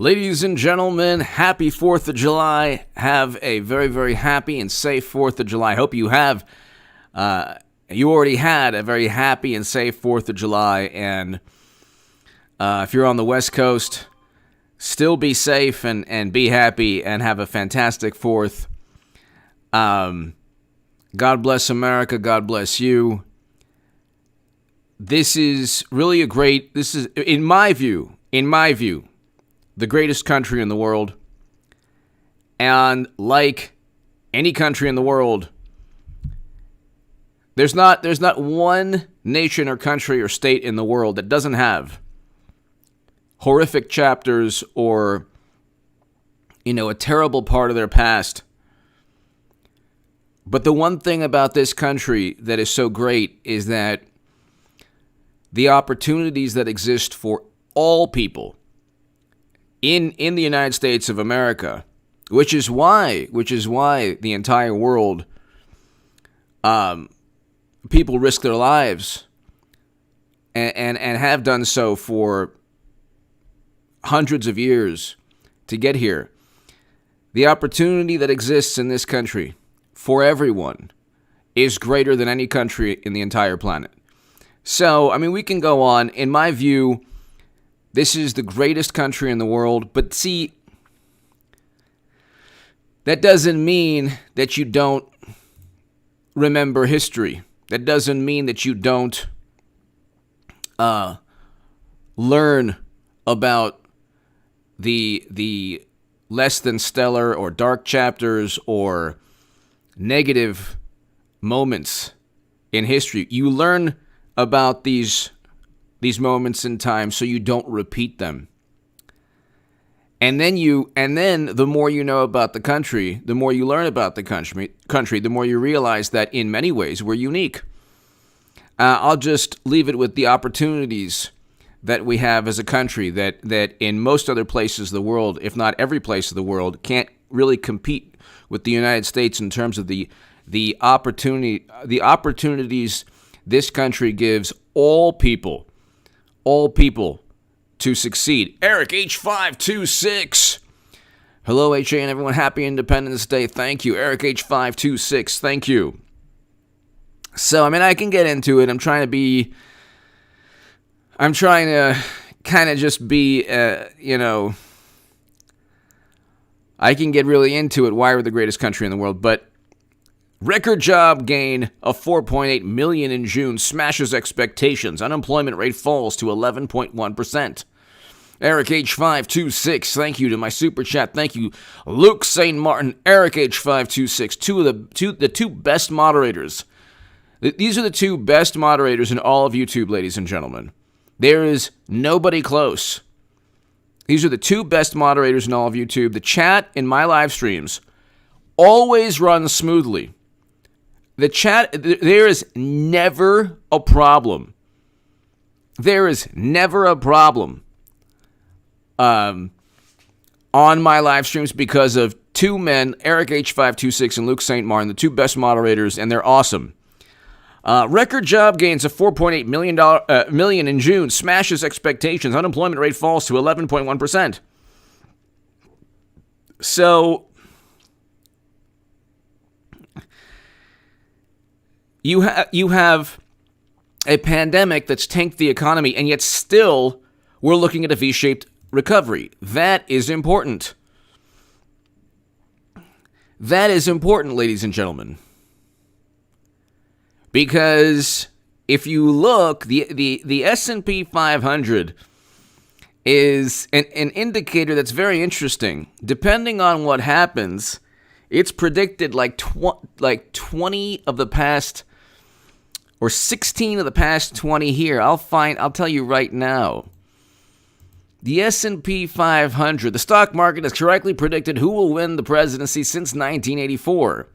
Ladies and gentlemen, happy 4th of July. Have a very, very happy and safe 4th of July. Hope you have, you already had a very happy and safe 4th of July. And if you're on the West Coast, still be safe and be happy and have a fantastic 4th. God bless America. God bless you. This is really this is, in my view, the greatest country in the world. And like any country in the world, there's not one nation or country or state in the world that doesn't have horrific chapters or, a terrible part of their past. But the one thing about this country that is so great is that the opportunities that exist for all people in the United States of America, which is why the entire world, people risk their lives and have done so for hundreds of years to get here. The opportunity that exists in this country for everyone is greater than any country in the entire planet. So, we can go on. In my view, this is the greatest country in the world, but see, that doesn't mean that you don't remember history. That doesn't mean that you don't learn about the less than stellar or dark chapters or negative moments in history. You learn about these moments in time so you don't repeat them. And then the more you know about the country, the more you learn about the country, the more you realize that in many ways we're unique. I'll just leave it with the opportunities that we have as a country that in most other places of the world, if not every place of the world, can't really compete with the United States in terms of the opportunities this country gives all people to succeed. Eric H526. Hello, HA and everyone. Happy Independence Day. Thank you. Eric H526. Thank you. So, I can get into it. I'm trying to kind of just be, I can get really into it. Why we're the greatest country in the world. But record job gain of 4.8 million in June smashes expectations. Unemployment rate falls to 11.1%. Eric H526, thank you to my super chat. Thank you, Luke St. Martin, Eric H526, the two best moderators. These are the two best moderators in all of YouTube, ladies and gentlemen. There is nobody close. These are the two best moderators in all of YouTube. The chat in my live streams always runs smoothly. The chat, there is never a problem. There is never a problem on my live streams because of two men, Eric H526 and Luke St. Martin, the two best moderators, and they're awesome. Record job gains of $4.8 million in June smashes expectations. Unemployment rate falls to 11.1%. So you have a pandemic that's tanked the economy, and yet still we're looking at a V-shaped recovery. That is important. That is important, ladies and gentlemen. Because if you look, the S&P 500 is an indicator that's very interesting. Depending on what happens, it's predicted like 20 of the past, or 16 of the past 20 here. I'll tell you right now. The S&P 500, the stock market has correctly predicted who will win the presidency since 1984.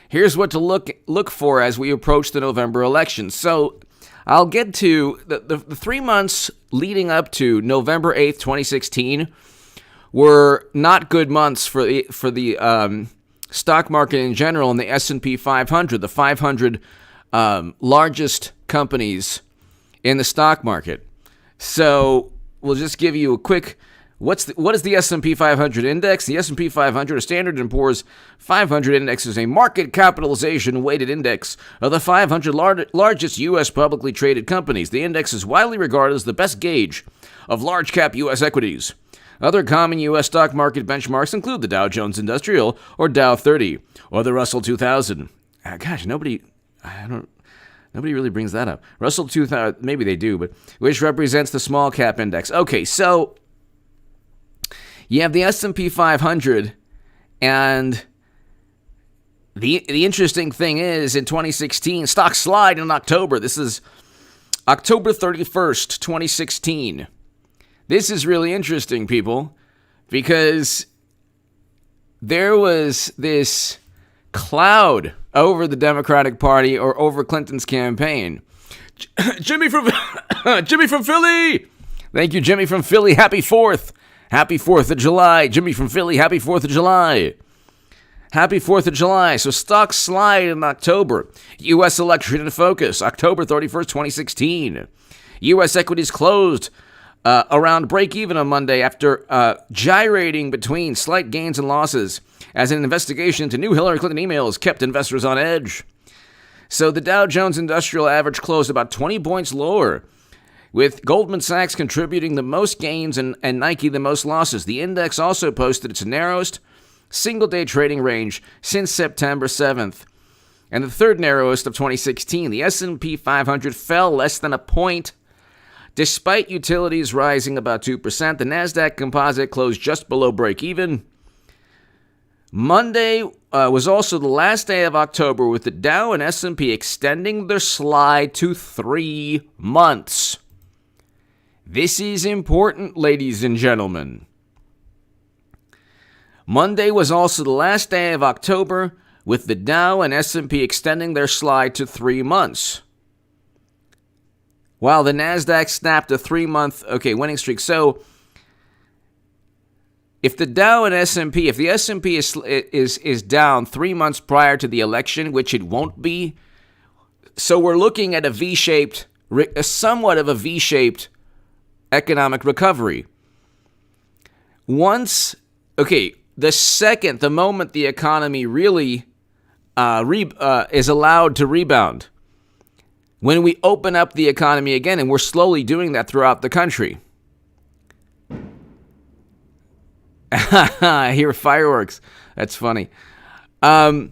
Here's what to look for as we approach the November election. So I'll get to the 3 months leading up to November 8th, 2016 were not good months for the stock market in general and the S&P 500, the 500 largest companies in the stock market. So we'll just give you a quick What is the S&P 500 index? The S&P 500, a Standard & Poor's 500 index, is a market capitalization weighted index of the 500 largest U.S. publicly traded companies. The index is widely regarded as the best gauge of large cap U.S. equities. Other common U.S. stock market benchmarks include the Dow Jones Industrial, or Dow 30, or the Russell 2000. Nobody really brings that up. Russell 2000, maybe they do, but which represents the small cap index. Okay, so you have the S&P 500, and the interesting thing is, in 2016, stocks slide in October. This is October 31st, 2016. This is really interesting, people, because there was this cloud over the Democratic Party or over Clinton's campaign. Jimmy from Philly! Thank you, Jimmy from Philly. Happy 4th. Happy 4th of July. Jimmy from Philly, happy 4th of July. Happy 4th of July. So stocks slide in October. U.S. election in focus, October 31st, 2016. U.S. equities closed around break-even on Monday after gyrating between slight gains and losses as an investigation into new Hillary Clinton emails kept investors on edge. So the Dow Jones Industrial Average closed about 20 points lower, with Goldman Sachs contributing the most gains and Nike the most losses. The index also posted its narrowest single-day trading range since September 7th, and the third narrowest of 2016. The S&P 500 fell less than a point, despite utilities rising about 2%. The Nasdaq Composite closed just below break-even. Monday was also the last day of October, with the Dow and S&P extending their slide to 3 months. This is important, ladies and gentlemen. Monday was also the last day of October, with the Dow and S&P extending their slide to 3 months, while the Nasdaq snapped a 3-month winning streak. So if the Dow and S&P, if the S&P is down 3 months prior to the election, which it won't be, so we're looking at somewhat of a V-shaped economic recovery. The moment the economy really is allowed to rebound, when we open up the economy again, and we're slowly doing that throughout the country. I hear fireworks. That's funny. We're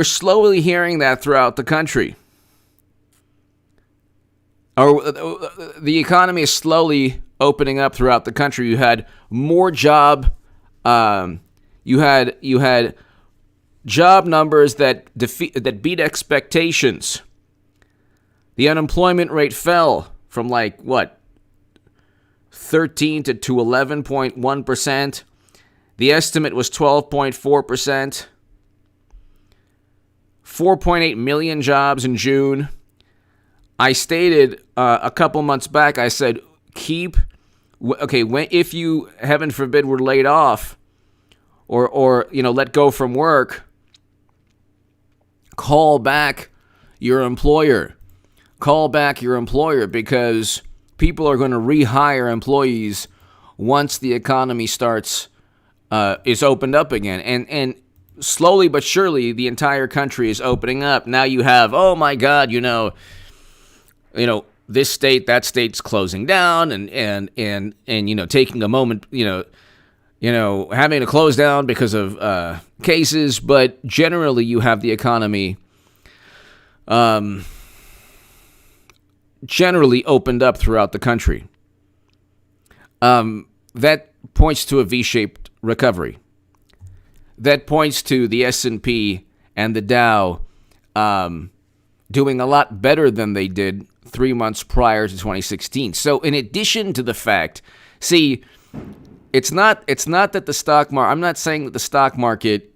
slowly hearing that throughout the country. Or the economy is slowly opening up throughout the country. You had more job. You had job numbers that beat expectations. The unemployment rate fell from 13 to 11.1%. The estimate was 12.4%. 4.8 million jobs in June. I stated a couple months back, I said, if you, heaven forbid, were laid off or let go from work, call back your employer. Call back your employer, because people are going to rehire employees once the economy is opened up again. And slowly but surely, the entire country is opening up. Now you have, oh my God, this state, that state's closing down, and taking a moment, having to close down because of cases. But generally, you have the economy generally opened up throughout the country. That points to a V-shaped recovery. That points to the S&P and the Dow doing a lot better than they did 3 months prior to 2016. So in addition to the fact, it's not that the stock market, I'm not saying that the stock market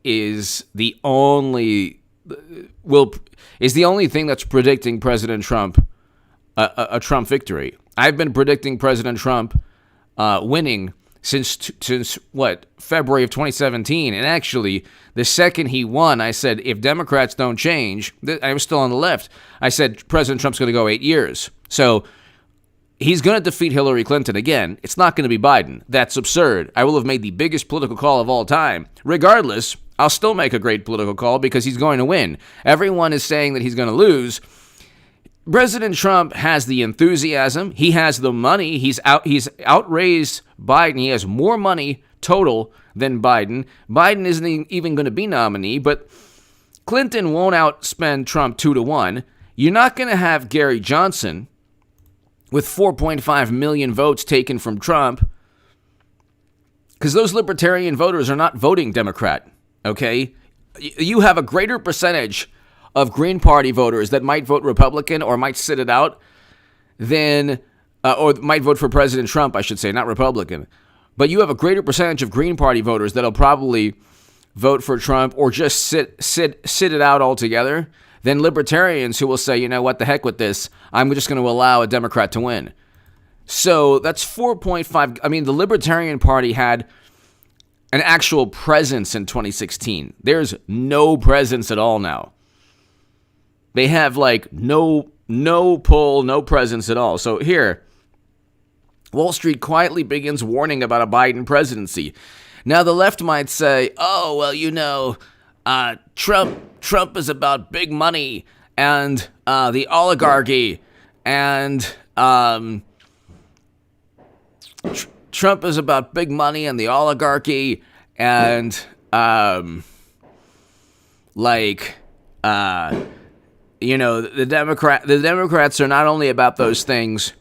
is the only thing that's predicting President Trump a Trump victory. I've been predicting President Trump winning since February of 2017. And actually, the second he won, I said, if Democrats don't change, I was still on the left, I said President Trump's going to go 8 years. So he's going to defeat Hillary Clinton again. It's not going to be Biden. That's absurd. I will have made the biggest political call of all time. Regardless, I'll still make a great political call because he's going to win. Everyone is saying that he's going to lose. President Trump has the enthusiasm. He has the money. He's outraised Biden. He has more money total than Biden. Biden isn't even going to be nominee, but Clinton won't outspend Trump 2-1. You're not going to have Gary Johnson with 4.5 million votes taken from Trump because those libertarian voters are not voting Democrat, okay? You have a greater percentage of Green Party voters that might vote Republican or might sit it out than, or might vote for President Trump, I should say, not Republican. But you have a greater percentage of Green Party voters that'll probably vote for Trump or just sit it out altogether than libertarians who will say, you know what, the heck with this. I'm just going to allow a Democrat to win. So that's 4.5. I mean, the Libertarian Party had an actual presence in 2016. There's no presence at all now. They have like no pull, no presence at all. So here, Wall Street quietly begins warning about a Biden presidency. Now the left might say, oh, well, you know, Trump is about big money and the oligarchy and Trump is about big money and the oligarchy and you know, the Democrats are not only about those things.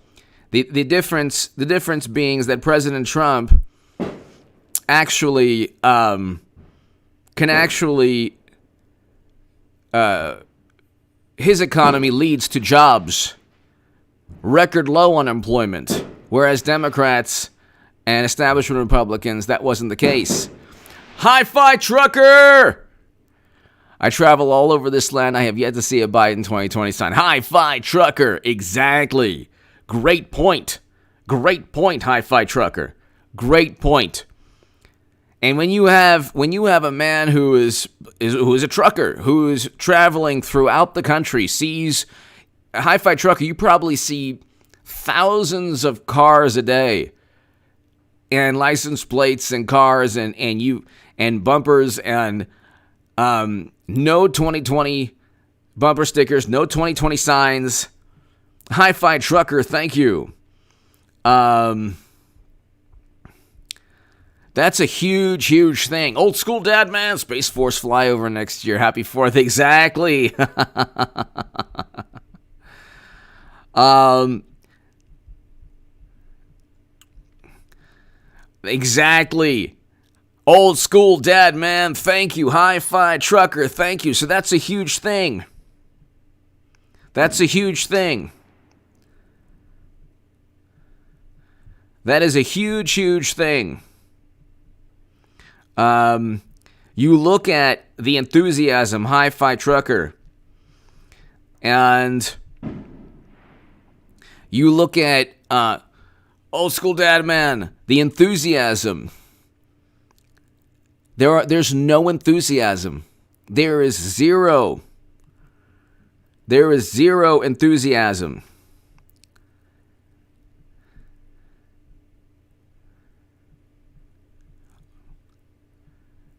The difference being is that President Trump actually can actually his economy leads to jobs, record low unemployment, whereas Democrats and establishment Republicans, that wasn't the case. Hi-Fi Trucker! I travel all over this land. I have yet to see a Biden 2020 sign. Hi-Fi Trucker. Exactly. Great point. Great point, Hi-Fi Trucker. Great point. And when you have a man who is a trucker, who is traveling throughout the country, sees a Hi-Fi Trucker, you probably see thousands of cars a day and license plates and cars and bumpers and no 2020 bumper stickers, no 2020 signs. Hi-Fi Trucker, thank you. That's a huge, huge thing. Old school dad, man. Space Force flyover next year. Happy 4th. Exactly. Exactly. Old school dad, man. Thank you. Hi-Fi Trucker. Thank you. So that's a huge thing. That's a huge thing. That is a huge, huge thing. You look at the enthusiasm, Hi-Fi Trucker, and you look at Old School Dad Man, the enthusiasm. There's no enthusiasm. There is zero. There is zero enthusiasm.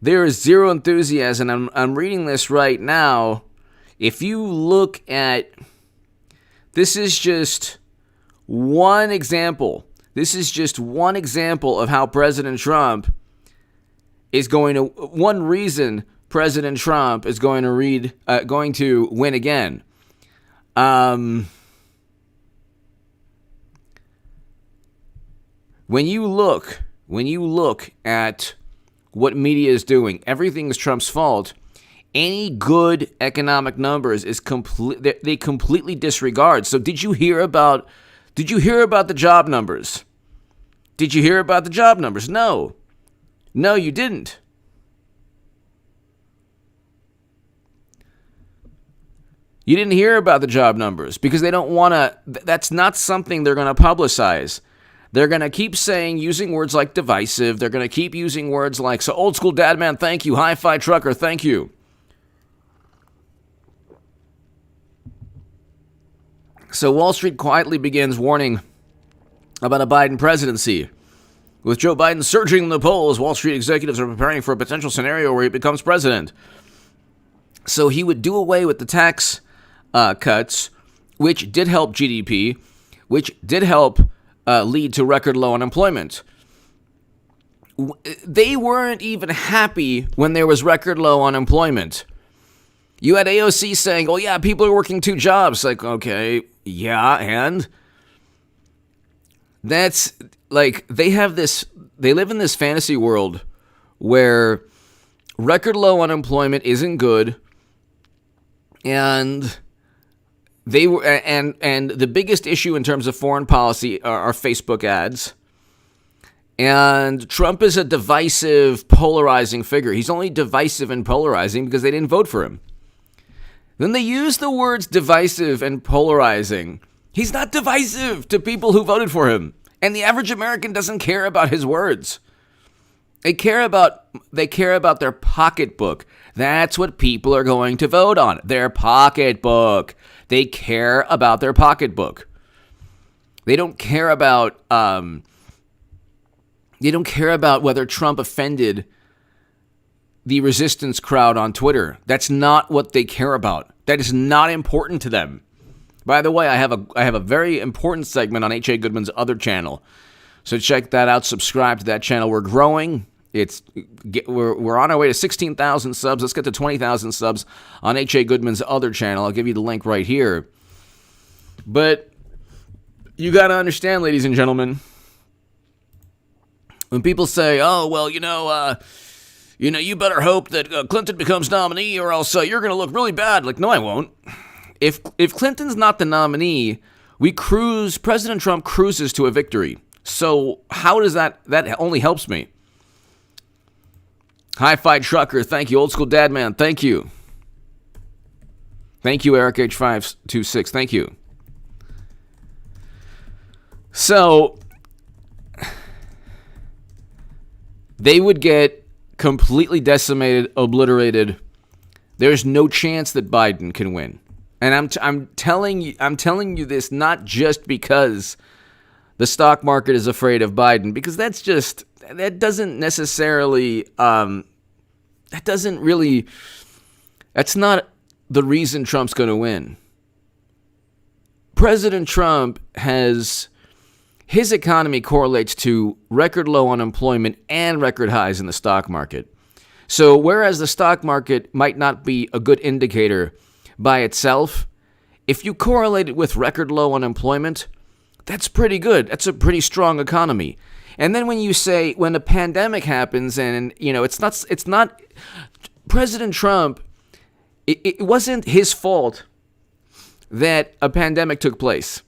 There is zero enthusiasm. I'm reading this right now. If you look at, this is just one example. This is just one example of how President Trump is going to, one reason President Trump is going to win again. When you look at what media is doing, everything is Trump's fault. Any good economic numbers is they completely disregard. So did you hear about the job numbers? Did you hear about the job numbers? No, you didn't. You didn't hear about the job numbers because they don't want to. That's not something they're going to publicize. They're going to keep using words like divisive. They're going to keep using words like, so Old School Dad Man, thank you. Hi-Fi Trucker, thank you. So Wall Street quietly begins warning about a Biden presidency. With Joe Biden surging in the polls, Wall Street executives are preparing for a potential scenario where he becomes president. So he would do away with the tax cuts, which did help GDP, which did help lead to record low unemployment. They weren't even happy when there was record low unemployment. You had AOC saying, oh yeah, people are working 2 jobs. Like, okay, yeah, and? That's, like, they live in this fantasy world where record low unemployment isn't good, and they were, and the biggest issue in terms of foreign policy are Facebook ads. And Trump is a divisive, polarizing figure. He's only divisive and polarizing because they didn't vote for him. Then they use the words divisive and polarizing. He's not divisive to people who voted for him. And the average American doesn't care about his words. They care about their pocketbook. That's what people are going to vote on. Their pocketbook. They care about their pocketbook. They don't care about whether Trump offended the resistance crowd on Twitter. That's not what they care about. That is not important to them. By the way, I have a very important segment on H.A. Goodman's other channel. So check that out. Subscribe to that channel. We're growing. We're on our way to 16,000 subs. Let's get to 20,000 subs on H.A. Goodman's other channel. I'll give you the link right here. But you got to understand, ladies and gentlemen, when people say, oh, well, you better hope that Clinton becomes nominee or else you're going to look really bad. Like, no, I won't. If Clinton's not the nominee, President Trump cruises to a victory. So how does that only helps me? Hi-Fi Trucker, thank you. Old School Dad Man, thank you. Thank you, Eric H526, thank you. So they would get completely decimated, obliterated. There's no chance that Biden can win. And I'm telling you this not just because the stock market is afraid of Biden, because that's not the reason Trump's going to win. President Trump his economy correlates to record low unemployment and record highs in the stock market. So whereas the stock market might not be a good indicator by itself, if you correlate it with record low unemployment, that's pretty good. That's a pretty strong economy. And then when a pandemic happens and, it's not President Trump, it wasn't his fault that a pandemic took place.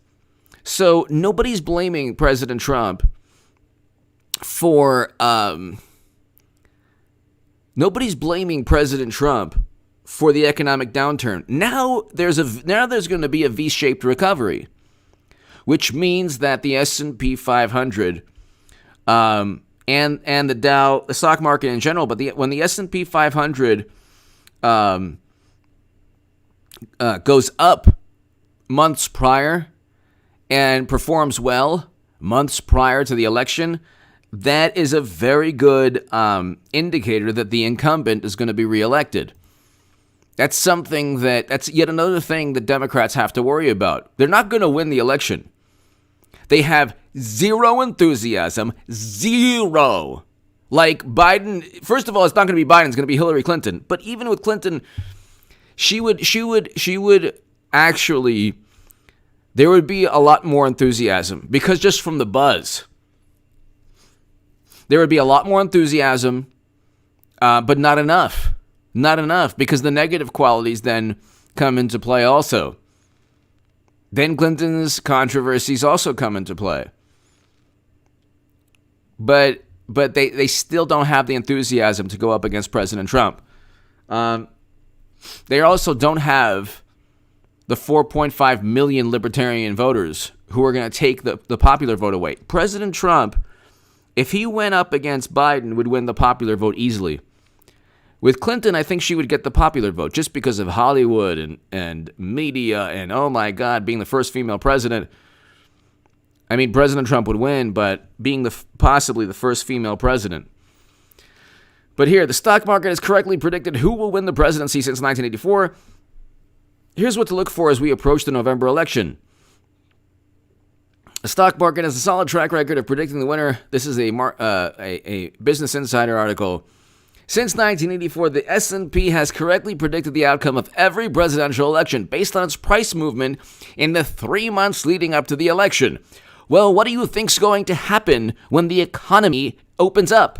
So nobody's blaming President Trump for the economic downturn. Now there's going to be a V-shaped recovery, which means that the S&P 500 and the Dow, the stock market in general, but when the S&P 500 goes up months prior and performs well months prior to the election, that is a very good indicator that the incumbent is going to be reelected. That's yet another thing that Democrats have to worry about. They're not going to win the election. They have zero enthusiasm, zero. Like Biden, first of all, it's not going to be Biden, it's going to be Hillary Clinton. But even with Clinton, she would actually, there would be a lot more enthusiasm because just from the buzz, there would be a lot more enthusiasm, but not enough. Not enough because the negative qualities then come into play also. Then Clinton's controversies also come into play. But they still don't have the enthusiasm to go up against President Trump. They also don't have the 4.5 million libertarian voters who are going to take the popular vote away. President Trump, if he went up against Biden, would win the popular vote easily. With Clinton, I think she would get the popular vote just because of Hollywood and media and, oh my God, being the first female president. I mean, President Trump would win, but being possibly the first female president. But here, the stock market has correctly predicted who will win the presidency since 1984. Here's what to look for as we approach the November election. The stock market has a solid track record of predicting the winner. This is a Business Insider article. Since 1984, the S&P has correctly predicted the outcome of every presidential election based on its price movement in the 3 months leading up to the election. Well, what do you think's going to happen when the economy opens up?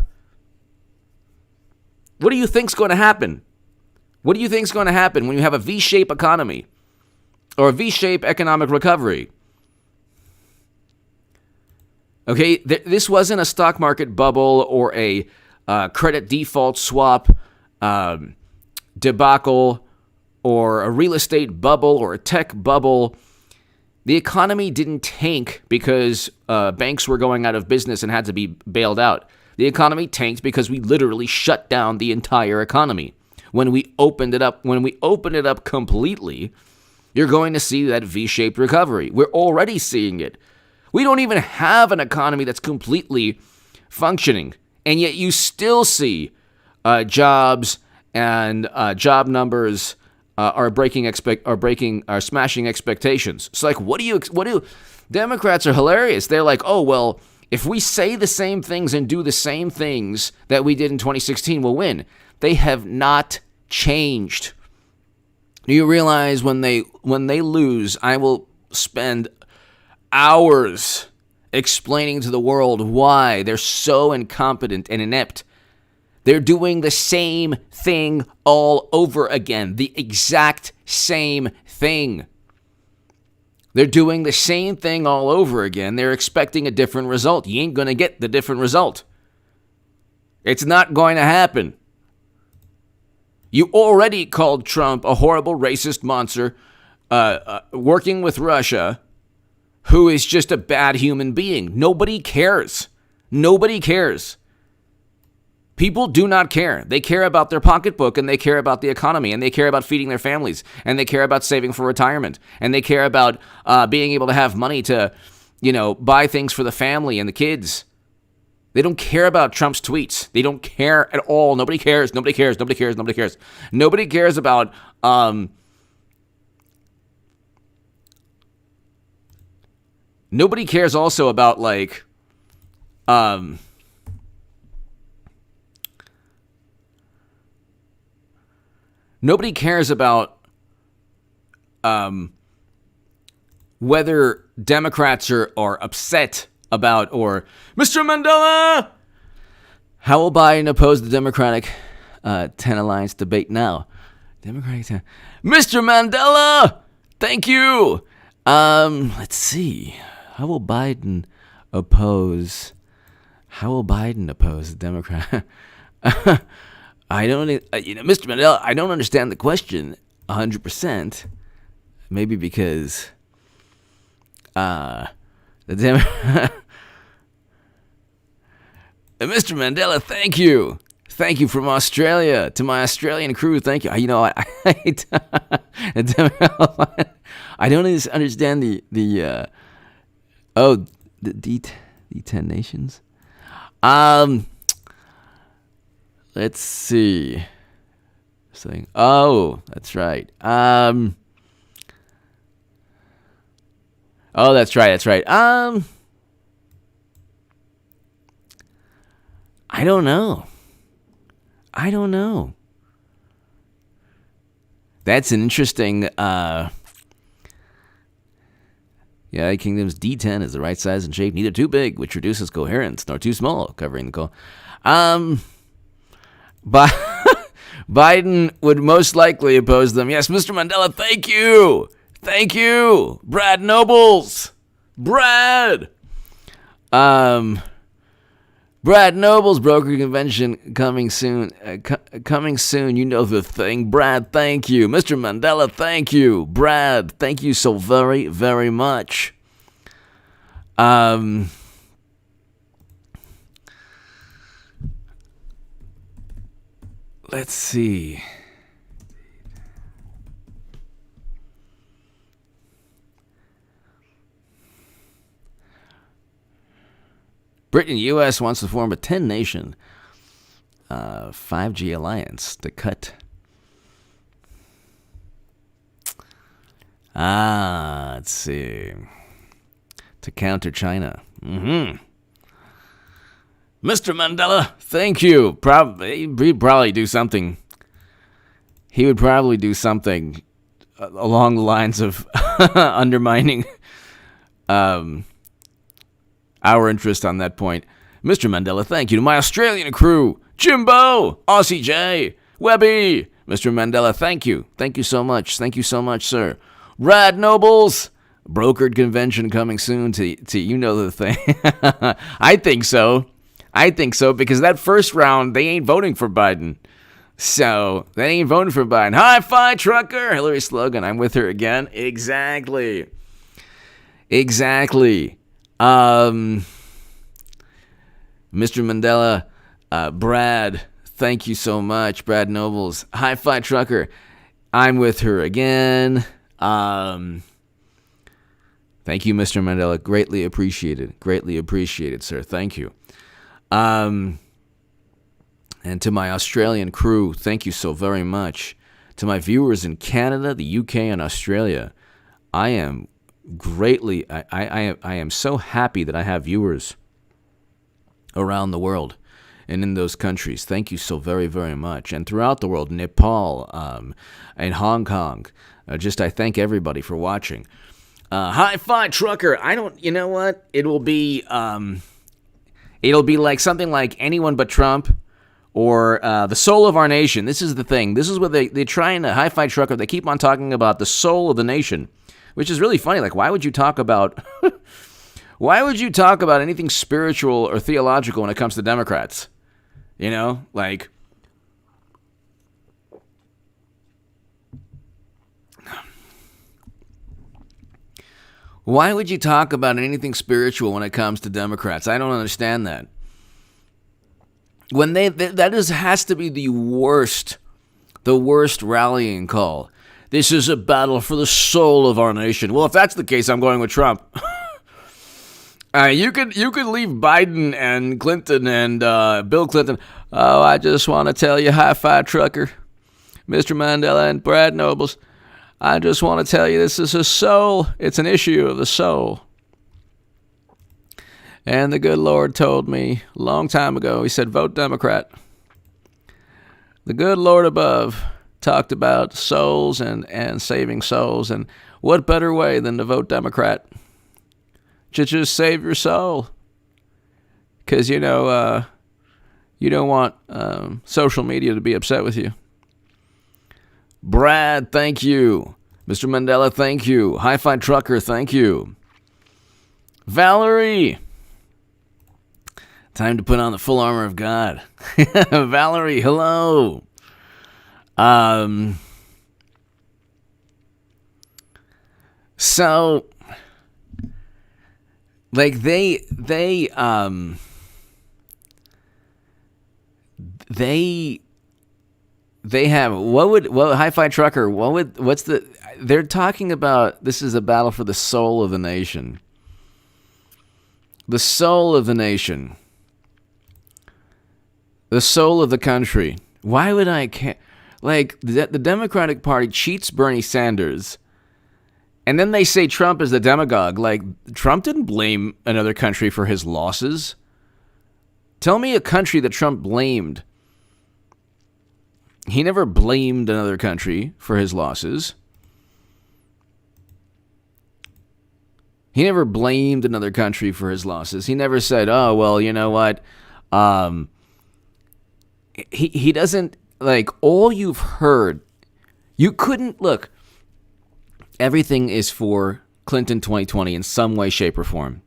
What do you think's going to happen? What do you think's going to happen when you have a V-shaped economy or a V-shaped economic recovery? Okay, this wasn't a stock market bubble or a credit default swap debacle or a real estate bubble or a tech bubble. The economy didn't tank because banks were going out of business and had to be bailed out. The economy tanked because we literally shut down the entire economy. When we opened it up completely, you're going to see that V-shaped recovery. We're already seeing it. We don't even have an economy that's completely functioning, and yet you still see jobs and job numbers are smashing expectations. So, like, what do Democrats are hilarious. They're like, oh well, if we say the same things and do the same things that we did in 2016, we'll win. They have not changed. Do you realize when they lose, I will spend hours explaining to the world why they're so incompetent and inept. They're doing the same thing all over again. The exact same thing. They're doing the same thing all over again. They're expecting a different result. You ain't going to get the different result. It's not going to happen. You already called Trump a horrible racist monster working with Russia, who is just a bad human being. Nobody cares. Nobody cares. People do not care. They care about their pocketbook, and they care about the economy, and they care about feeding their families, and they care about saving for retirement, and they care about being able to have money to, buy things for the family and the kids. They don't care about Trump's tweets. They don't care at all. Nobody cares. Nobody cares. Nobody cares. Nobody cares. Nobody cares about nobody cares also about nobody cares about whether Democrats are upset about, or Mr. Mandela. How will Biden oppose the Democratic 10 Alliance debate now? Democratic 10. Mr. Mandela, thank you. Let's see. How will Biden oppose the Democrat? I don't, Mr. Mandela, I don't understand the question 100%. Maybe because Mr. Mandela, thank you. Thank you from Australia to my Australian crew. Thank you. I don't understand the D10 nations. Let's see. Oh, that's right. Oh, that's right. I don't know. That's an interesting, United Kingdom's D10 is the right size and shape, neither too big, which reduces coherence, nor too small, covering the call. But Biden would most likely oppose them. Yes, Mr. Mandela, thank you. Thank you. Brad Nobles. Brad Nobles broker convention coming soon. You know the thing. Brad, thank you. Mr. Mandela, thank you. Brad, thank you so very, very much. Let's see. Britain and U.S. wants to form a 10-nation 5G alliance to cut. Let's see. To counter China. Mr. Mandela, thank you. He'd probably do something. He would probably do something along the lines of undermining our interest on that point. Mr. Mandela, thank you. To my Australian crew, Jimbo, Aussie J, Webby. Mr. Mandela, thank you. Thank you so much. Thank you so much, sir. Rad Nobles, brokered convention coming soon to you know the thing. I think so. Because that first round, they ain't voting for Biden. So, they ain't voting for Biden. Hi-fi trucker, Hillary slogan, I'm with her again. Exactly. Mr. Mandela, Brad, thank you so much. Brad Nobles, Hi-fi trucker, I'm with her again. Thank you, Mr. Mandela. Greatly appreciated, sir. Thank you. And to my Australian crew, thank you so very much. To my viewers in Canada, the UK, and Australia, I am so happy that I have viewers around the world and in those countries. Thank you so very, very much. And throughout the world, Nepal, and Hong Kong. I thank everybody for watching. Hi-fi trucker. You know what? It'll be like something like Anyone But Trump or the soul of our nation. This is the thing. This is what they're trying to hi-fi trucker. They keep on talking about the soul of the nation, which is really funny. Like, why would you talk about anything spiritual or theological when it comes to Democrats? You know, like, why would you talk about anything spiritual when it comes to Democrats? I don't understand that. When that has to be the worst rallying call. This is a battle for the soul of our nation. Well, if that's the case, I'm going with Trump. You could leave Biden and Clinton and Bill Clinton. Oh, I just want to tell you, hi-fi trucker, Mr. Mandela and Brad Nobles. I just want to tell you, this is a soul. It's an issue of the soul. And the good Lord told me a long time ago, he said, vote Democrat. The good Lord above talked about souls and saving souls. And what better way than to vote Democrat? To just save your soul. Because, you don't want social media to be upset with you. Brad, thank you. Mr. Mandela, thank you. Hi-Fi Trucker, thank you. Valerie. Time to put on the full armor of God. Valerie, hello. So, like, they have, Hi-Fi Trucker, they're talking about, this is a battle for the soul of the nation. The soul of the nation. The soul of the country. Why would I care? Like, the Democratic Party cheats Bernie Sanders, and then they say Trump is the demagogue. Like, Trump didn't blame another country for his losses. Tell me a country that Trump blamed. He never blamed another country for his losses. He never blamed another country for his losses. He never said, oh, well, you know what? He doesn't, like, all you've heard, you couldn't, look, everything is for Clinton 2020 in some way, shape, or form.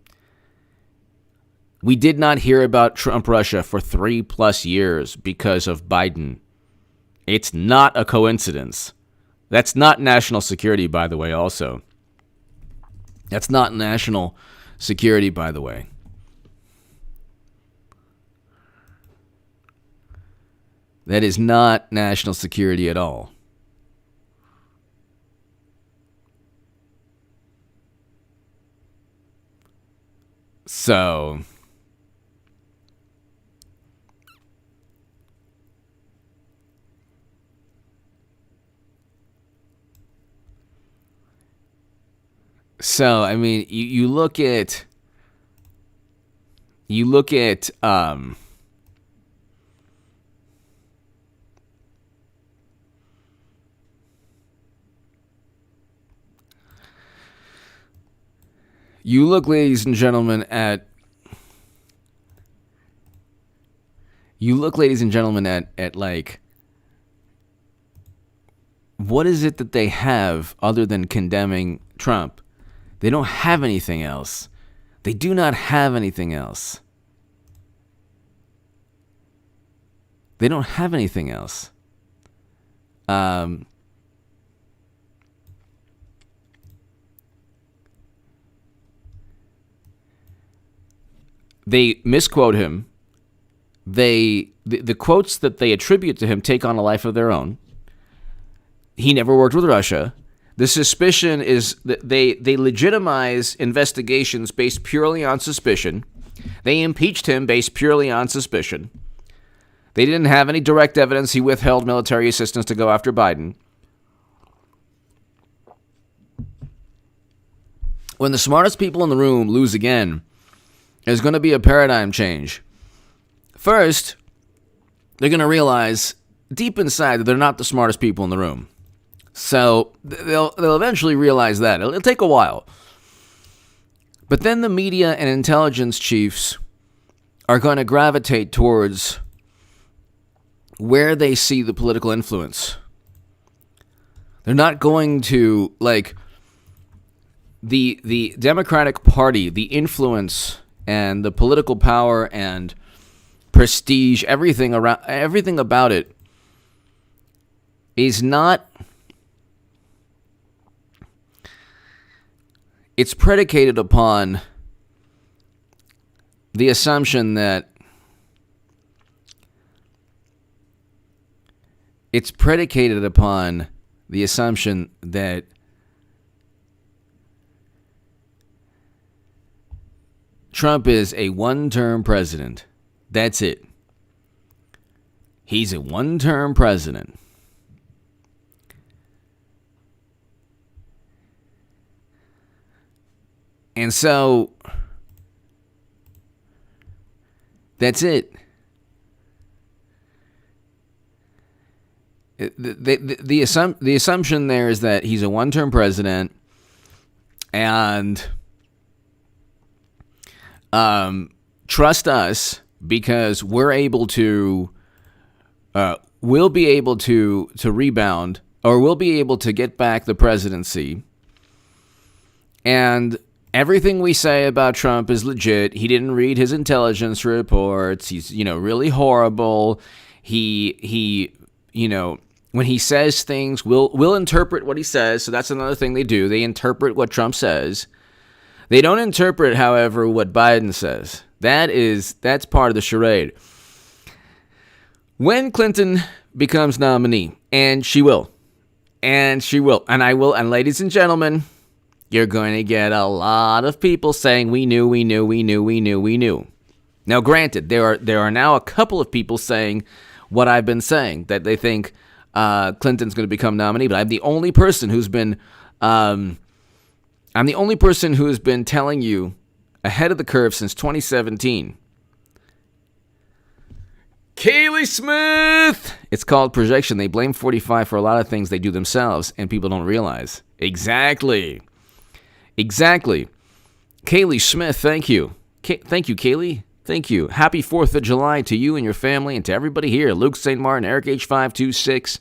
We did not hear about Trump Russia for 3+ years because of Biden. It's not a coincidence. That's not national security, by the way, also. That's not national security, by the way. That is not national security at all. So, So, I mean, you look at you look at you look, ladies and gentlemen, at like, what is it that they have other than condemning Trump? They don't have anything else. They do not have anything else. They don't have anything else. They misquote him. The quotes that they attribute to him take on a life of their own. He never worked with Russia. The suspicion is that they legitimize investigations based purely on suspicion. They impeached him based purely on suspicion. They didn't have any direct evidence he withheld military assistance to go after Biden. When the smartest people in the room lose again, there's going to be a paradigm change. First, they're going to realize deep inside that they're not the smartest people in the room. So they'll eventually realize that. It'll take a while. But then the media and intelligence chiefs are going to gravitate towards where they see the political influence. They're not going to, like, the Democratic Party, the influence and the political power and prestige, everything about it is not. It's predicated upon the assumption that Trump is a one-term president. That's it. He's a one-term president. And so, that's it. The assumption there is that he's a one-term president, and trust us because we'll be able to rebound, or we'll be able to get back the presidency. And everything we say about Trump is legit. He didn't read his intelligence reports. He's, really horrible. He when he says things, we'll interpret what he says. So that's another thing they do. They interpret what Trump says. They don't interpret, however, what Biden says. That's part of the charade. When Clinton becomes nominee, and she will, and I will, and ladies and gentlemen, you're going to get a lot of people saying, we knew. Now, granted, there are now a couple of people saying what I've been saying, that they think Clinton's going to become nominee, but I'm the only person who's been telling you ahead of the curve since 2017. Kaylee Smith! It's called projection. They blame 45 for a lot of things they do themselves, and people don't realize. Exactly. Kaylee Smith, thank you. Thank you, Kaylee. Thank you. Happy 4th of July to you and your family and to everybody here. Luke St. Martin, Eric H526,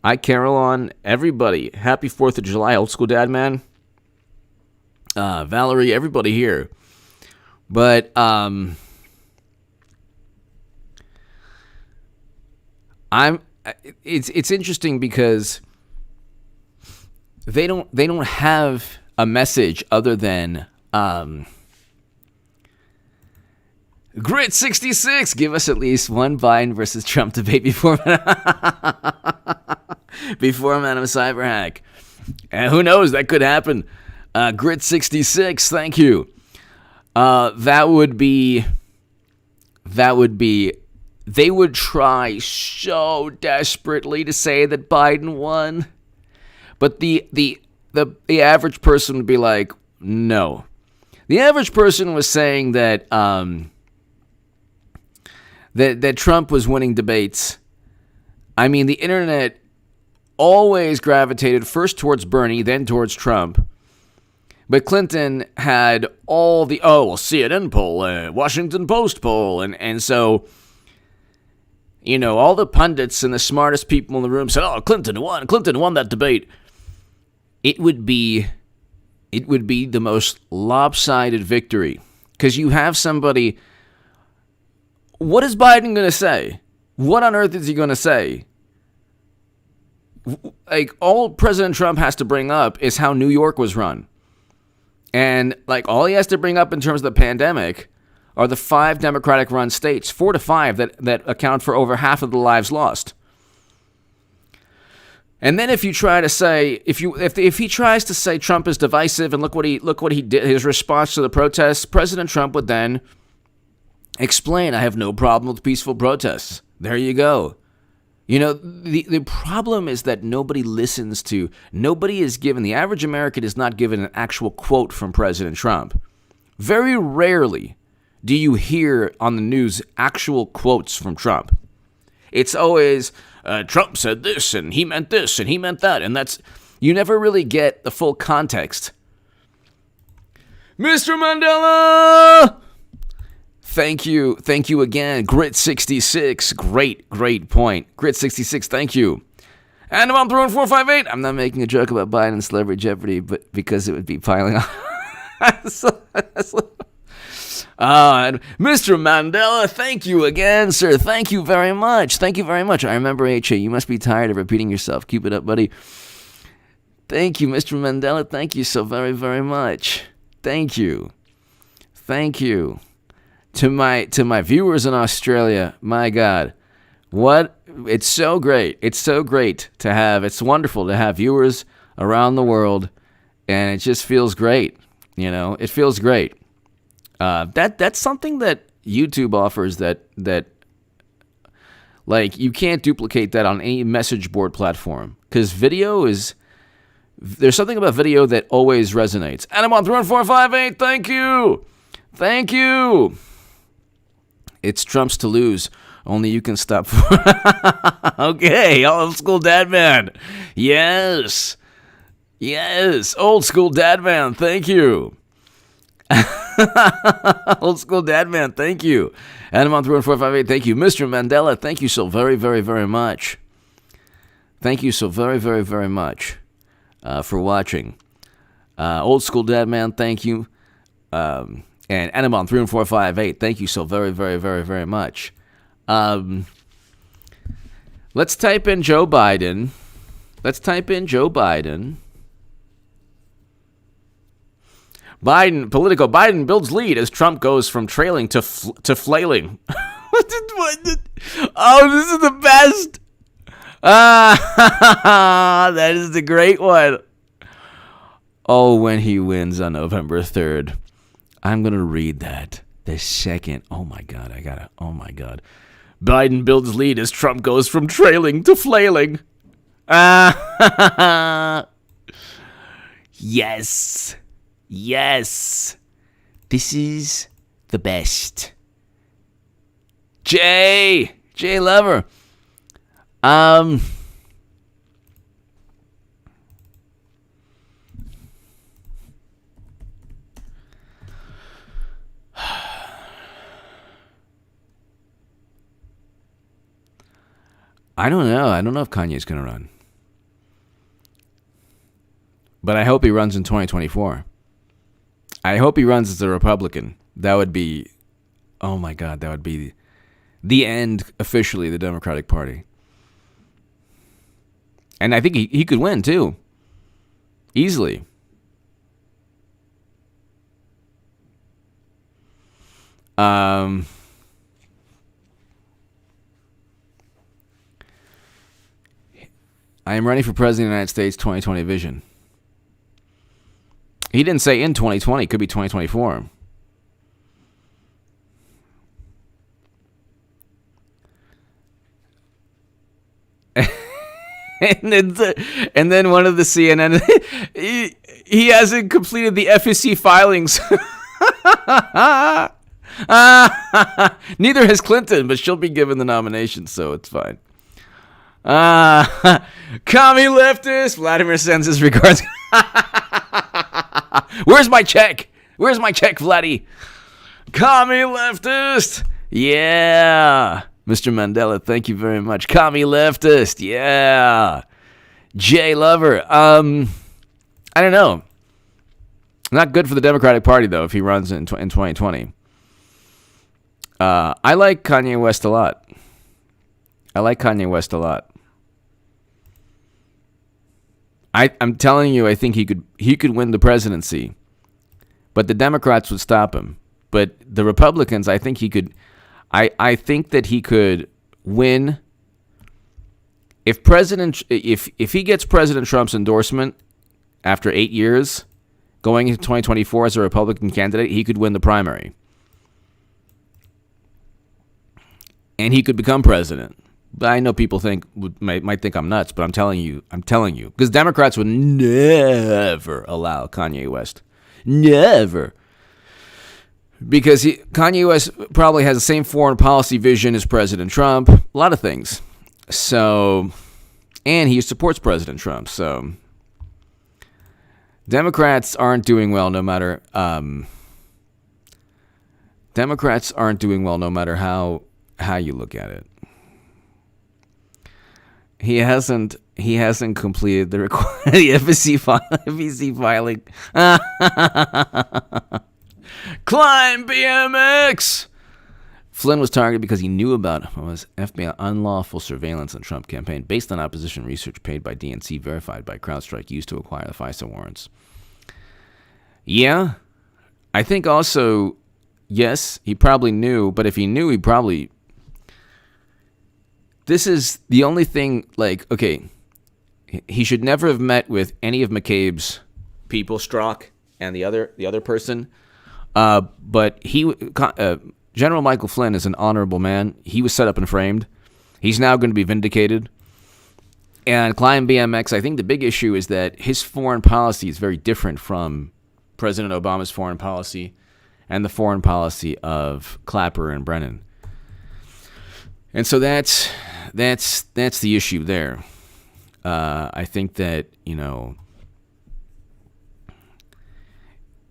Ike Carolon, everybody. Happy 4th of July, old school dad man. Valerie, everybody here. But it's interesting because they don't have a message other than Grit 66. Give us at least one Biden versus Trump debate before Madam Cyberhack. And who knows, that could happen. Grit 66, thank you. That would be. They would try so desperately to say that Biden won. But the the average person would be like, no. The average person was saying that that Trump was winning debates. I mean, the internet always gravitated first towards Bernie, then towards Trump. But Clinton had all the, CNN poll, Washington Post poll, and so, all the pundits and the smartest people in the room said, Clinton won that debate. It would be the most lopsided victory, because you have somebody. What is Biden going to say? What on earth is he going to say? Like, all President Trump has to bring up is how New York was run. And, all he has to bring up in terms of the pandemic are the 5 Democratic-run states, 4 to 5, that account for over half of the lives lost. And then if you try to say, if he tries to say Trump is divisive and look what he did, his response to the protests, President Trump would then explain, I have no problem with peaceful protests. There you go. The problem is that nobody listens to, nobody is given, the average American is not given an actual quote from President Trump. Very rarely do you hear on the news actual quotes from Trump. It's always, Trump said this, and he meant this, and he meant that, and you never really get the full context. Mr. Mandela! Thank you again. Grit66, great point. Grit66, thank you. And I'm on throwing 458. I'm not making a joke about Biden and Celebrity Jeopardy, but because it would be piling on. And Mr. Mandela, thank you again, sir. Thank you very much. I remember, H.A., you must be tired of repeating yourself. Keep it up, buddy. Thank you, Mr. Mandela. Thank you so very, very much. Thank you. To my viewers in Australia, my God, it's so great. It's so great to have, it's wonderful to have viewers around the world, and it just feels great. It feels great. That's something that YouTube offers that you can't duplicate that on any message board platform, because there's something about video that always resonates. And I'm on 31458. Thank you. It's Trump's to lose. Only you can stop. Okay, old school dad man. Yes. Old school dad man. Thank you. Old school dad man. Thank you. And I'm on 31458. Thank you. Mr. Mandela, thank you so very, very, very much. Thank you so very, very, very much for watching. Old school dad man, thank you. And Animon 31458, thank you so very, very, very, very much. Let's type in Joe Biden. Biden builds lead as Trump goes from trailing to flailing. Oh, this is the best. That is the great one. Oh, when he wins on November 3rd. I'm going to read that the second. Oh my God. Biden builds lead as Trump goes from trailing to flailing. Yes. This is the best. Jay Lover. I don't know. I don't know if Kanye's going to run. But I hope he runs in 2024. I hope he runs as a Republican. That would be, oh my God, that would be the end, officially, the Democratic Party. And I think he could win, too. Easily. I am running for president of the United States 2020 vision. He didn't say in 2020. It could be 2024. and then one of the CNN, he hasn't completed the FEC filings. Neither has Clinton, but she'll be given the nomination, so it's fine. Commie leftist. Vladimir sends his regards. Where's my check? Where's my check, Vladdy? Commie leftist. Yeah. Mr. Mandela, thank you very much. Commie leftist. Yeah. Jay Lover. I don't know. Not good for the Democratic Party, though, if he runs in 2020. I like Kanye West a lot. I'm telling you, I think he could win the presidency, but the Democrats would stop him. But the Republicans, I think he could. I think that he could win if he gets President Trump's endorsement after 8 years, going into 2024 as a Republican candidate. He could win the primary, and he could become president. But I know people might think I'm nuts, but I'm telling you, because Democrats would never allow Kanye West, never, because Kanye West probably has the same foreign policy vision as President Trump, a lot of things. So, and he supports President Trump. So, Democrats aren't doing well, no matter. Democrats aren't doing well, no matter how you look at it. He hasn't completed the FEC filing. Climb BMX. Flynn was targeted because he knew about FBI unlawful surveillance on Trump campaign based on opposition research paid by DNC, verified by CrowdStrike, used to acquire the FISA warrants. Yeah, I think also, yes, he probably knew, but if he knew, he probably... This is the only thing, okay, he should never have met with any of McCabe's people, Strzok and the other person. But General Michael Flynn is an honorable man. He was set up and framed. He's now going to be vindicated. And Climb BMX, I think the big issue is that his foreign policy is very different from President Obama's foreign policy and the foreign policy of Clapper and Brennan. And so that's the issue there. I think that,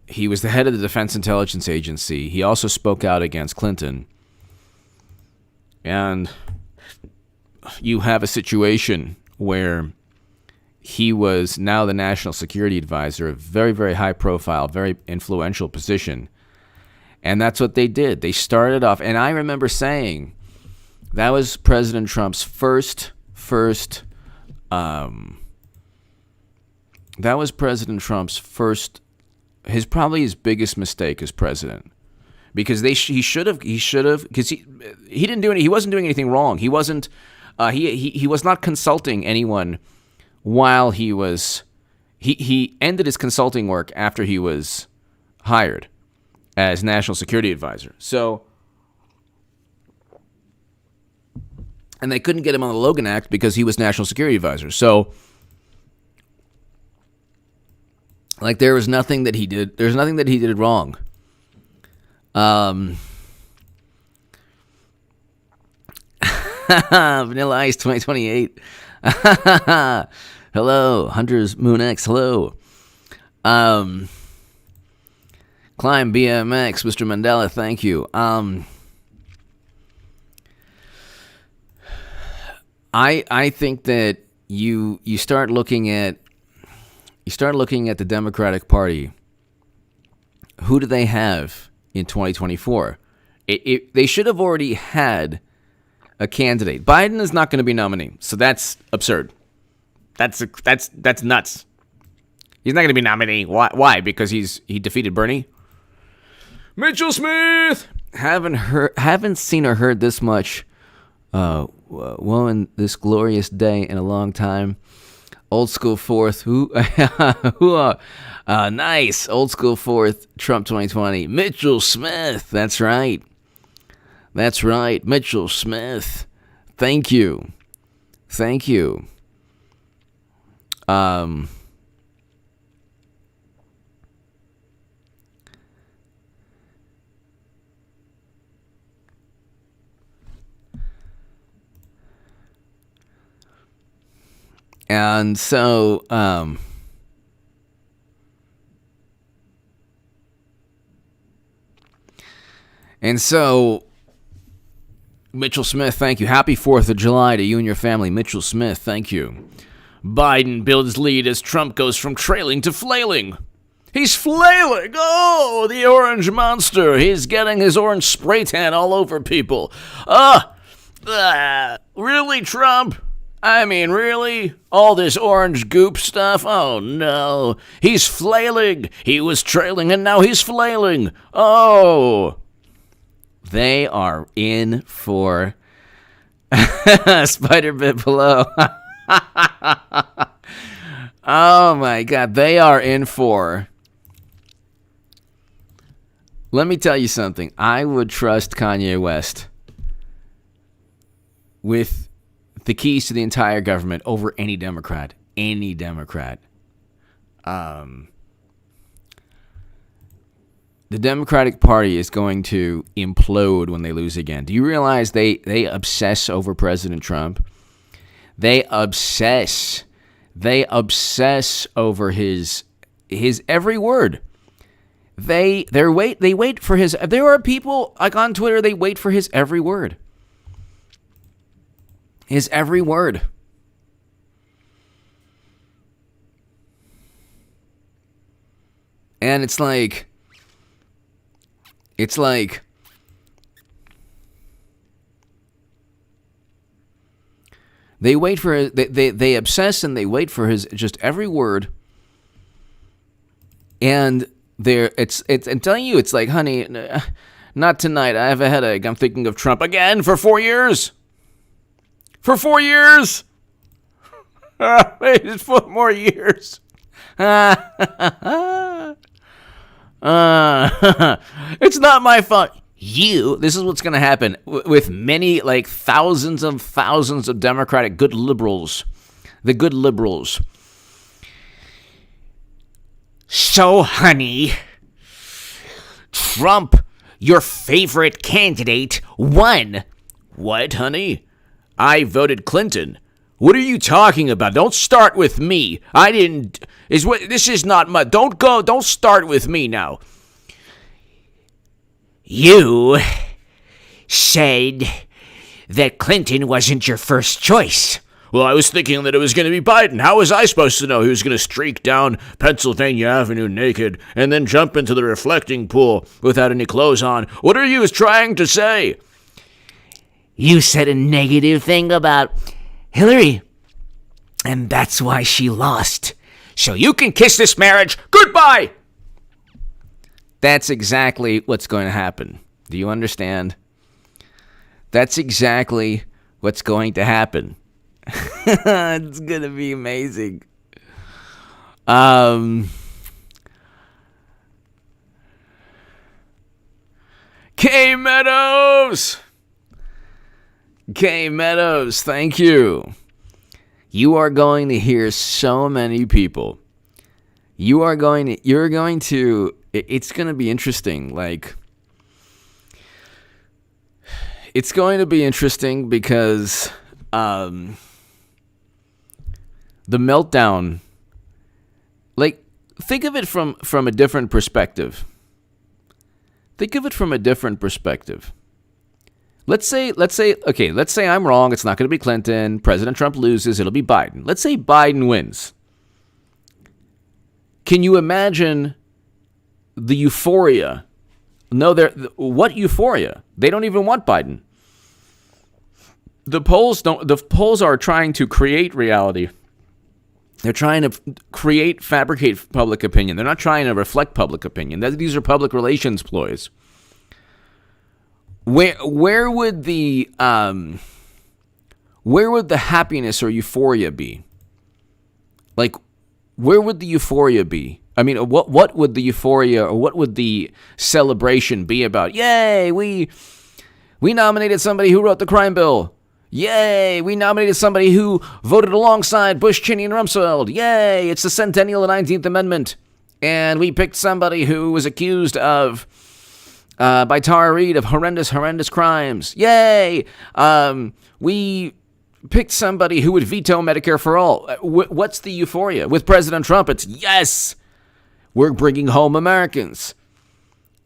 he was the head of the Defense Intelligence Agency. He also spoke out against Clinton. And you have a situation where he was now the National Security Advisor, a very, very high profile, very influential position. And that's what they did. They started off, and I remember saying, that was President Trump's first. That was President Trump's first. Probably his biggest mistake as president, because he should have because he didn't do any. He wasn't doing anything wrong. He wasn't. He was not consulting anyone while he was. He ended his consulting work after he was hired as National Security Advisor. So. And they couldn't get him on the Logan Act because he was National Security Advisor. So, there was nothing that he did. There's nothing that he did wrong. Vanilla Ice 2028. Hello, Hunter's Moon X. Hello. Climb BMX, Mr. Mandela. Thank you. I think that you start looking at the Democratic Party. Who do they have in 2024? They should have already had a candidate. Biden is not going to be nominee, so that's absurd. That's nuts. He's not going to be nominee. Why? Because he defeated Bernie. Mitchell Smith. Haven't seen or heard this much. In this glorious day in a long time. Old school fourth. Nice. Old school fourth. Trump 2020. Mitchell Smith. That's right. Mitchell Smith. Thank you. Um, and so, Mitchell Smith, thank you. Happy 4th of July to you and your family. Mitchell Smith, thank you. Biden builds lead as Trump goes from trailing to flailing. He's flailing. Oh, the orange monster. He's getting his orange spray tan all over people. Really, Trump? I mean, really? All this orange goop stuff? Oh, no. He's flailing. He was trailing, and now he's flailing. Oh. They are in for Spider Bit Below. Oh, my God. They are in for... Let me tell you something. I would trust Kanye West with the keys to the entire government over any Democrat. Any Democrat. The Democratic Party is going to implode when they lose again. Do you realize they obsess over President Trump? They obsess over his every word. They wait for his. There are people like on Twitter. They wait for his every word. His every word. And it's like they wait for they obsess and they wait for his just every word. And I'm telling you, it's like, honey, not tonight. I have a headache. I'm thinking of Trump again for 4 years. For 4 years. Wait, it's 4 more years. It's not my fault. This is what's going to happen with many, like thousands of Democratic good liberals. The good liberals. So, honey, Trump, your favorite candidate, won. What, honey? I voted Clinton. What are you talking about? Don't start with me. I didn't. This is not my. Don't start with me now. You said that Clinton wasn't your first choice. Well, I was thinking that it was going to be Biden. How was I supposed to know he was going to streak down Pennsylvania Avenue naked and then jump into the reflecting pool without any clothes on? What are you trying to say? You said a negative thing about Hillary, and that's why she lost. So you can kiss this marriage. Goodbye! That's exactly what's going to happen. Do you understand? That's exactly what's going to happen. It's going to be amazing. K Meadows, thank you. You are going to hear so many people. It's going to be interesting. Like, it's going to be interesting because the meltdown, like, think of it from a different perspective. Let's say I'm wrong. It's not going to be Clinton. President Trump loses. It'll be Biden. Let's say Biden wins. Can you imagine the euphoria? No, what euphoria? They don't even want Biden. The polls are trying to create reality. They're trying to fabricate public opinion. They're not trying to reflect public opinion. These are public relations ploys. Where would the happiness or euphoria be? Like, where would the euphoria be? I mean, what would the euphoria or what would the celebration be about? Yay, we nominated somebody who wrote the crime bill. Yay! We nominated somebody who voted alongside Bush, Cheney, and Rumsfeld. Yay! It's the centennial of the 19th Amendment. And we picked somebody who was accused of, by Tara Reid, of horrendous crimes. Yay! We picked somebody who would veto Medicare for all. What's the euphoria? With President Trump, it's yes! We're bringing home Americans.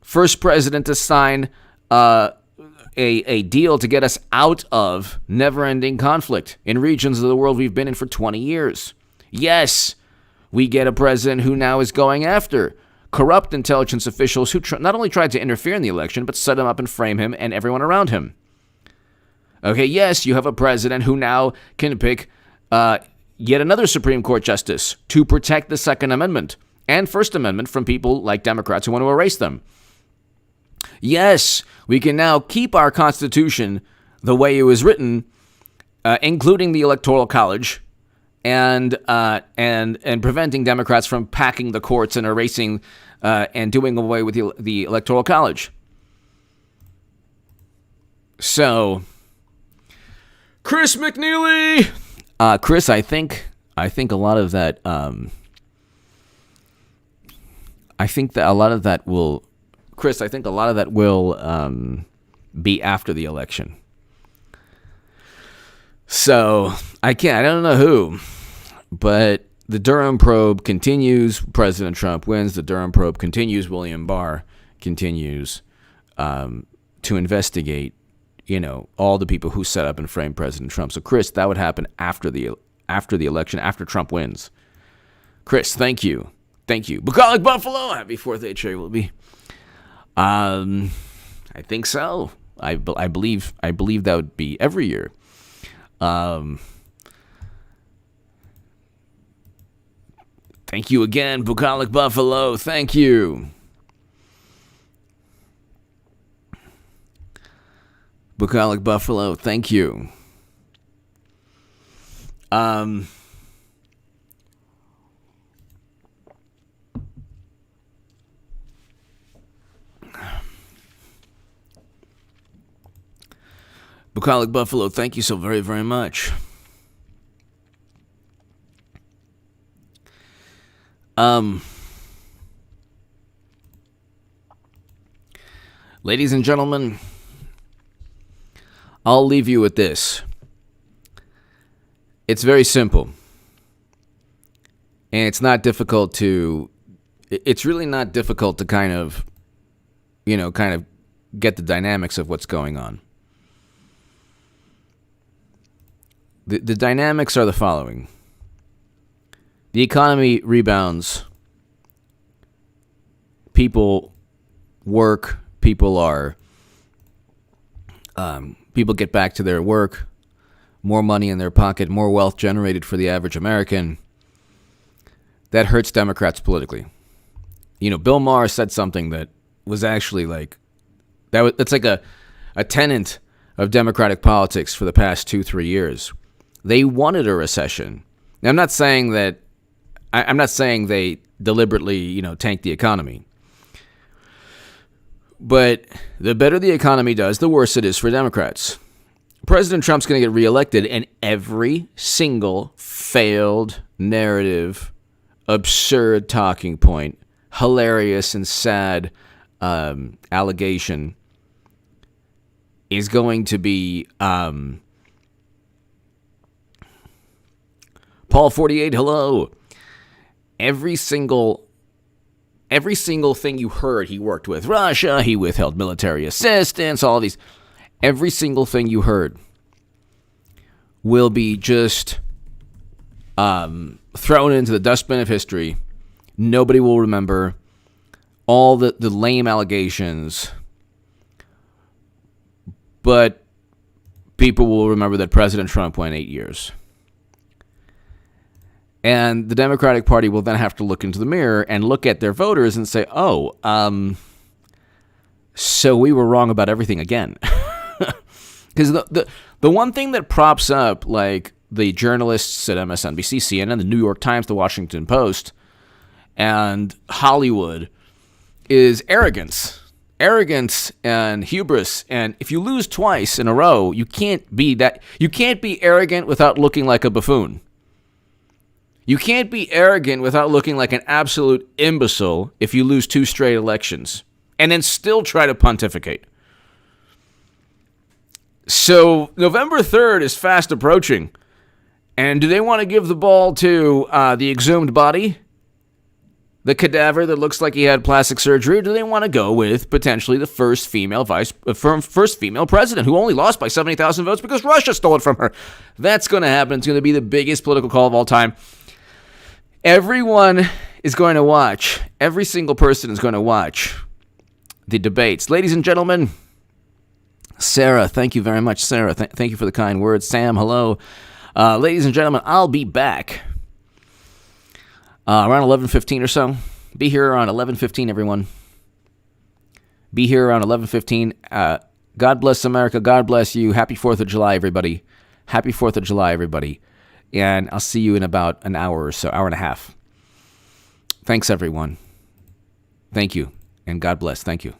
First president to sign a deal to get us out of never-ending conflict in regions of the world we've been in for 20 years. Yes, we get a president who now is going after corrupt intelligence officials who not only tried to interfere in the election, but set him up and frame him and everyone around him. Okay, yes, you have a president who now can pick yet another Supreme Court justice to protect the Second Amendment and First Amendment from people like Democrats who want to erase them. Yes, we can now keep our Constitution the way it was written, including the Electoral College, and preventing Democrats from packing the courts and erasing and doing away with the Electoral College. So, Chris McNeely, Chris, I think a lot of that. I think a lot of that will be after the election. So I don't know who, but the Durham probe continues. President Trump wins. The Durham probe continues. William Barr continues to investigate, all the people who set up and framed President Trump. So Chris, that would happen after the election, after Trump wins. Chris, thank you. Bucolic Buffalo, happy 4th of July will be. I think so. I believe that would be every year. Thank you again, Bucolic Buffalo. Thank you. Bucolic Buffalo, thank you. Bucolic Buffalo, thank you so very, very much. Ladies and gentlemen, I'll leave you with this. It's very simple. And it's really not difficult to kind of get the dynamics of what's going on. The dynamics are the following. The economy rebounds. People work. People get back to their work. More money in their pocket. More wealth generated for the average American. That hurts Democrats politically. Bill Maher said something that was actually that's like a tenet of Democratic politics for the past 2-3 years. They wanted a recession. Now, I'm not saying they deliberately, tanked the economy. But the better the economy does, the worse it is for Democrats. President Trump's going to get reelected, and every single failed narrative, absurd talking point, hilarious and sad allegation is going to be Paul 48, hello. Every single thing you heard, he worked with Russia, he withheld military assistance, all these. Every single thing you heard will be just thrown into the dustbin of history. Nobody will remember all the lame allegations. But people will remember that President Trump went 8 years. And the Democratic Party will then have to look into the mirror and look at their voters and say, so we were wrong about everything again. Because the one thing that props up the journalists at MSNBC, CNN, the New York Times, the Washington Post, and Hollywood is arrogance. arrogance and hubris. And if you lose twice in a row, you can't be that. You can't be arrogant without looking like a buffoon. You can't be arrogant without looking like an absolute imbecile if you lose 2 straight elections and then still try to pontificate. So November 3rd is fast approaching. And do they want to give the ball to the exhumed body? The cadaver that looks like he had plastic surgery? Or do they want to go with potentially the first female president who only lost by 70,000 votes because Russia stole it from her? That's going to happen. It's going to be the biggest political call of all time. Everyone is going to watch. Every single person is going to watch the debates. Ladies and gentlemen, Sarah, thank you very much, Sarah. Thank you for the kind words. Sam, hello. Ladies and gentlemen, I'll be back around 11:15 or so. Be here around 11:15, everyone. Be here around 11:15. God bless America. God bless you. Happy 4th of July, everybody. Happy 4th of July, everybody. And I'll see you in about an hour or so, hour and a half. Thanks, everyone. Thank you. And God bless. Thank you.